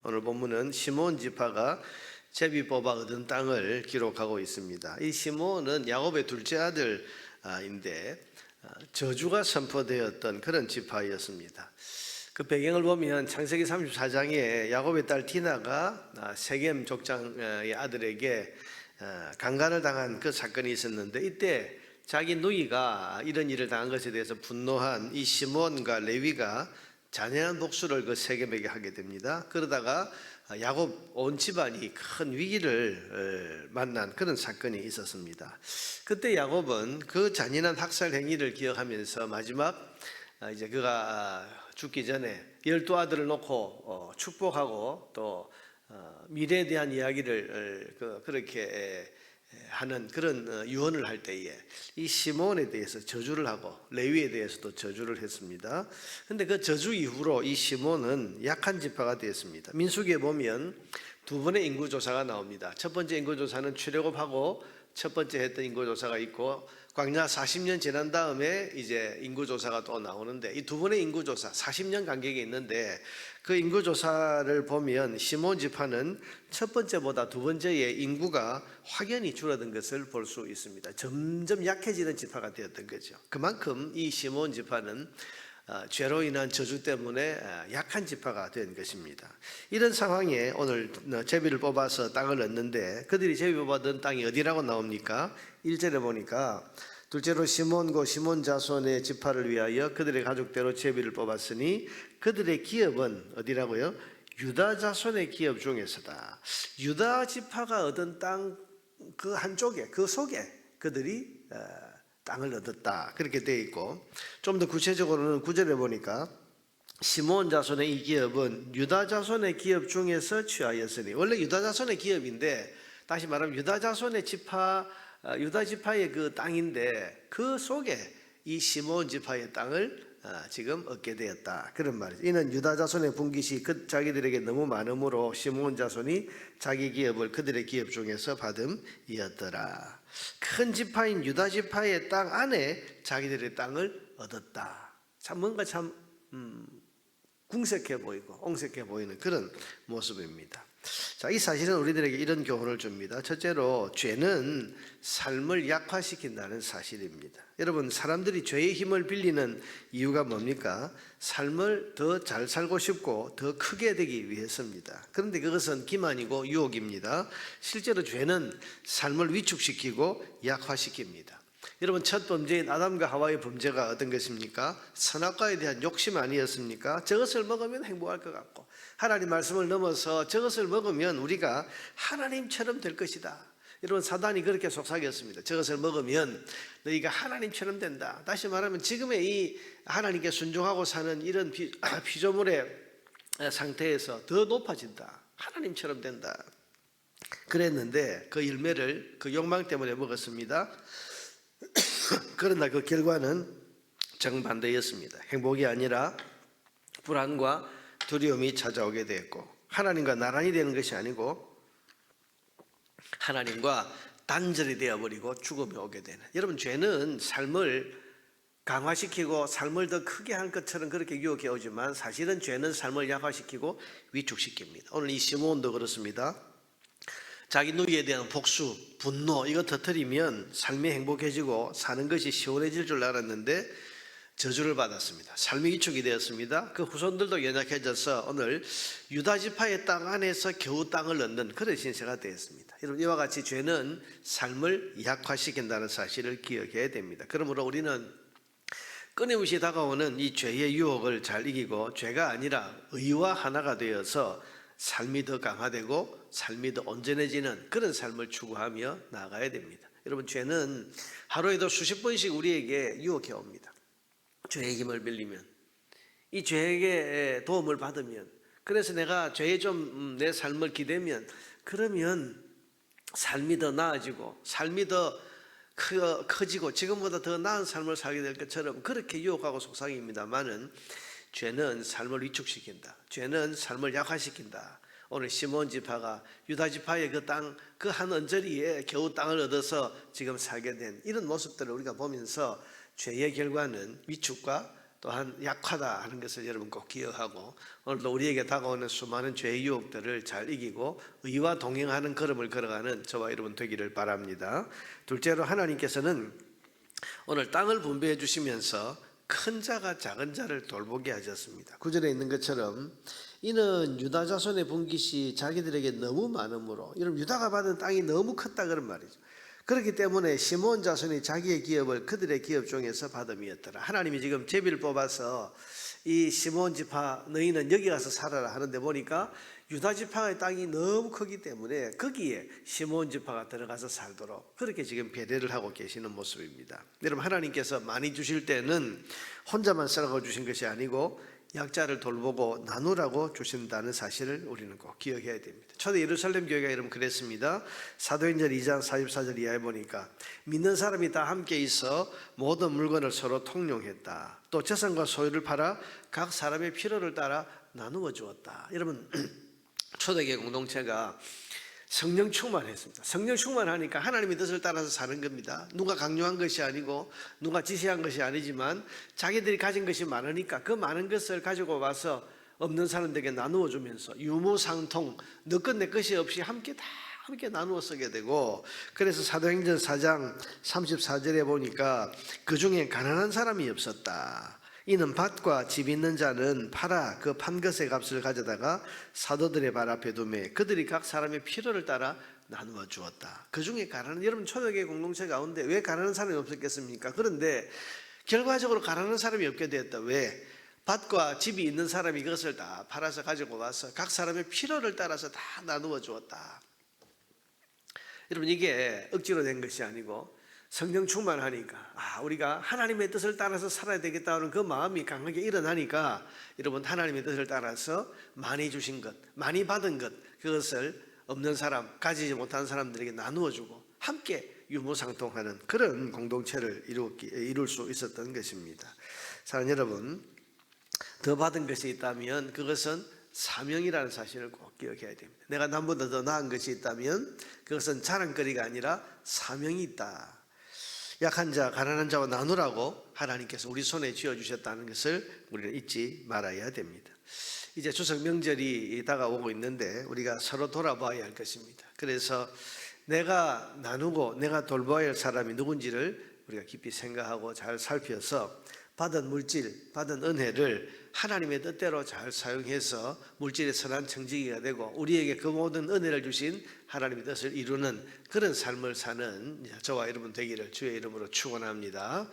오늘 본문은 시므온 지파가 제비 뽑아 얻은 땅을 기록하고 있습니다. 이 시므온은 야곱의 둘째 아들인데 저주가 선포되었던 그런 지파였습니다. 그 배경을 보면 창세기 34장에 야곱의 딸 디나가 세겜 족장의 아들에게 강간을 당한 그 사건이 있었는데, 이때 자기 누이가 이런 일을 당한 것에 대해서 분노한 이 시므온과 레위가 잔인한 복수를 그 세겜에게 하게 됩니다. 그러다가 야곱 온 집안이 큰 위기를 만난 그런 사건이 있었습니다. 그때 야곱은 그 잔인한 학살 행위를 기억하면서 마지막 이제 그가 죽기 전에 12아들을 놓고 축복하고 또 미래에 대한 이야기를 그렇게 하는 그런 유언을 할 때에 이 시므온에 대해서 저주를 하고 레위에 대해서도 저주를 했습니다. 그런데 그 저주 이후로 이 시므온은 약한 지파가 되었습니다. 민수기에 보면 두 번의 인구조사가 나옵니다. 첫 번째 인구조사는 출애굽하고 첫 번째 했던 인구조사가 있고, 광야 40년 지난 다음에 이제 인구조사가 또 나오는데, 이 두 번의 인구조사 40년 간격이 있는데, 그 인구조사를 보면 시므온 지파는 첫 번째보다 두 번째의 인구가 확연히 줄어든 것을 볼 수 있습니다. 점점 약해지는 지파가 되었던 거죠. 그만큼 이 시므온 지파는 죄로 인한 저주 때문에 약한 지파가 된 것입니다. 이런 상황에 오늘 제비를 뽑아서 땅을 얻는데, 그들이 제비 뽑아둔 땅이 어디라고 나옵니까? 1절에 보니까 둘째로 시므온고 시므온 자손의 지파를 위하여 그들의 가족대로 제비를 뽑았으니 그들의 기업은 어디라고요? 유다 자손의 기업 중에서다. 유다 지파가 얻은 땅 그 한쪽에, 그 속에 그들이 땅을 얻었다, 그렇게 되어 있고, 좀 더 구체적으로는 9절에 보니까 시므온 자손의 이 기업은 유다 자손의 기업 중에서 취하였으니, 원래 유다 자손의 기업인데, 다시 말하면 유다 자손의 지파, 유다 지파의 그 땅인데 그 속에 이 시므온 지파의 땅을 지금 얻게 되었다, 그런 말이죠. 이는 유다 자손의 분깃이 자기들에게 너무 많으므로 시므온 자손이 자기 기업을 그들의 기업 중에서 받음이었더라. 큰 지파인 유다 지파의 땅 안에 자기들의 땅을 얻었다. 참 뭔가 참 궁색해 보이고 옹색해 보이는 그런 모습입니다. 자, 이 사실은 우리들에게 이런 교훈을 줍니다. 첫째로, 죄는 삶을 약화시킨다는 사실입니다. 여러분, 사람들이 죄의 힘을 빌리는 이유가 뭡니까? 삶을 더 잘 살고 싶고 더 크게 되기 위해서입니다. 그런데 그것은 기만이고 유혹입니다. 실제로 죄는 삶을 위축시키고 약화시킵니다. 여러분, 첫 범죄인 아담과 하와의 범죄가 어떤 것입니까? 선악과에 대한 욕심 아니었습니까? 저것을 먹으면 행복할 것 같고, 하나님 말씀을 넘어서 저것을 먹으면 우리가 하나님처럼 될 것이다. 여러분, 사단이 그렇게 속삭였습니다. 저것을 먹으면 너희가 하나님처럼 된다. 다시 말하면 지금의 이 하나님께 순종하고 사는 이런 피조물의 상태에서 더 높아진다, 하나님처럼 된다, 그랬는데 그 열매를 그 욕망 때문에 먹었습니다. 그러나 그 결과는 정반대였습니다. 행복이 아니라 불안과 두려움이 찾아오게 됐고, 하나님과 나란히 되는 것이 아니고 하나님과 단절이 되어버리고 죽음이 오게 되는, 여러분, 죄는 삶을 강화시키고 삶을 더 크게 할 것처럼 그렇게 유혹해 오지만 사실은 죄는 삶을 약화시키고 위축시킵니다. 오늘 이 시므온도 그렇습니다. 자기 누이에 대한 복수, 분노, 이거 터뜨리면 삶이 행복해지고 사는 것이 시원해질 줄 알았는데 저주를 받았습니다. 삶이 위축이 되었습니다. 그 후손들도 연약해져서 오늘 유다 지파의 땅 안에서 겨우 땅을 얻는 그런 신세가 되었습니다. 여러분, 이와 같이 죄는 삶을 약화시킨다는 사실을 기억해야 됩니다. 그러므로 우리는 끊임없이 다가오는 이 죄의 유혹을 잘 이기고 죄가 아니라 의와 하나가 되어서 삶이 더 강화되고 삶이 더 온전해지는 그런 삶을 추구하며 나아가야 됩니다. 여러분, 죄는 하루에도 수십 번씩 우리에게 유혹해 옵니다. 죄의 힘을 빌리면, 이 죄에게 도움을 받으면, 그래서 내가 죄에 좀 내 삶을 기대면, 그러면 삶이 더 나아지고 삶이 더 커지고 지금보다 더 나은 삶을 살게 될 것처럼 그렇게 유혹하고 속삭입니다만은, 죄는 삶을 위축시킨다, 죄는 삶을 약화시킨다. 오늘 시므온 지파가 유다 지파의 그 땅, 그 한 언저리에 겨우 땅을 얻어서 지금 살게 된 이런 모습들을 우리가 보면서 죄의 결과는 위축과 또한 약하다 하는 것을 여러분 꼭 기억하고 오늘도 우리에게 다가오는 수많은 죄의 유혹들을 잘 이기고 의와 동행하는 걸음을 걸어가는 저와 여러분 되기를 바랍니다. 둘째로 하나님께서는 오늘 땅을 분배해 주시면서 큰 자가 작은 자를 돌보게 하셨습니다. 9절에 있는 것처럼 이는 유다 자손의 분깃이 자기들에게 너무 많으므로, 여러분 유다가 받은 땅이 너무 컸다 그런 말이죠. 그렇기 때문에 시므온 자손이 자기의 기업을 그들의 기업 중에서 받음이었더라. 하나님이 지금 제비를 뽑아서 이 시므온 지파 너희는 여기 가서 살아라 하는데 보니까 유다 지파의 땅이 너무 크기 때문에 거기에 시므온 지파가 들어가서 살도록 그렇게 지금 배려를 하고 계시는 모습입니다. 여러분 하나님께서 많이 주실 때는 혼자만 쓰라고 주신 것이 아니고 약자를 돌보고 나누라고 주신다는 사실을 우리는 꼭 기억해야 됩니다. 초대 예루살렘 교회가 여러분 그랬습니다. 사도행전 2장 44절 이하에 보니까 믿는 사람이 다 함께 있어 모든 물건을 서로 통용했다. 또 재산과 소유를 팔아 각 사람의 필요를 따라 나누어 주었다. 여러분 초대교회 공동체가 성령 충만했습니다. 성령 충만하니까 하나님의 뜻을 따라서 사는 겁니다. 누가 강요한 것이 아니고 누가 지시한 것이 아니지만 자기들이 가진 것이 많으니까 그 많은 것을 가지고 와서 없는 사람들에게 나누어 주면서 유무상통 너 것 내 것이 없이 함께 나누어 쓰게 되고, 그래서 사도행전 4장 34절에 보니까 그 중에 가난한 사람이 없었다. 이는 밭과 집 있는 자는 팔아 그 판 것의 값을 가져다가 사도들의 발 앞에 두매 그들이 각 사람의 필요를 따라 나누어 주었다. 그 중에 가난한, 여러분 초대교회 공동체 가운데 왜 가난한 사람이 없었겠습니까? 그런데 결과적으로 가난한 사람이 없게 되었다. 왜? 밭과 집이 있는 사람이 그것을 다 팔아서 가지고 와서 각 사람의 필요를 따라서 다 나누어 주었다. 여러분 이게 억지로 된 것이 아니고 성령 충만하니까 우리가 하나님의 뜻을 따라서 살아야 되겠다는 그 마음이 강하게 일어나니까 여러분 하나님의 뜻을 따라서 많이 주신 것, 많이 받은 것, 그것을 없는 사람, 가지지 못한 사람들에게 나누어 주고 함께 유무상통하는 그런 공동체를 이룰 수 있었던 것입니다. 사랑하는 여러분, 더 받은 것이 있다면 그것은 사명이라는 사실을 꼭 기억해야 됩니다. 내가 남보다 더 나은 것이 있다면 그것은 자랑거리가 아니라 사명이 있다. 약한 자, 가난한 자와 나누라고 하나님께서 우리 손에 쥐어주셨다는 것을 우리는 잊지 말아야 됩니다. 이제 추석 명절이 다가오고 있는데 우리가 서로 돌아봐야 할 것입니다. 그래서 내가 나누고 내가 돌봐야 할 사람이 누군지를 우리가 깊이 생각하고 잘 살펴서 받은 물질, 받은 은혜를 하나님의 뜻대로 잘 사용해서 물질의 선한 청지기가 되고 우리에게 그 모든 은혜를 주신 하나님의 뜻을 이루는 그런 삶을 사는 저와 여러분 되기를 주의 이름으로 축원합니다.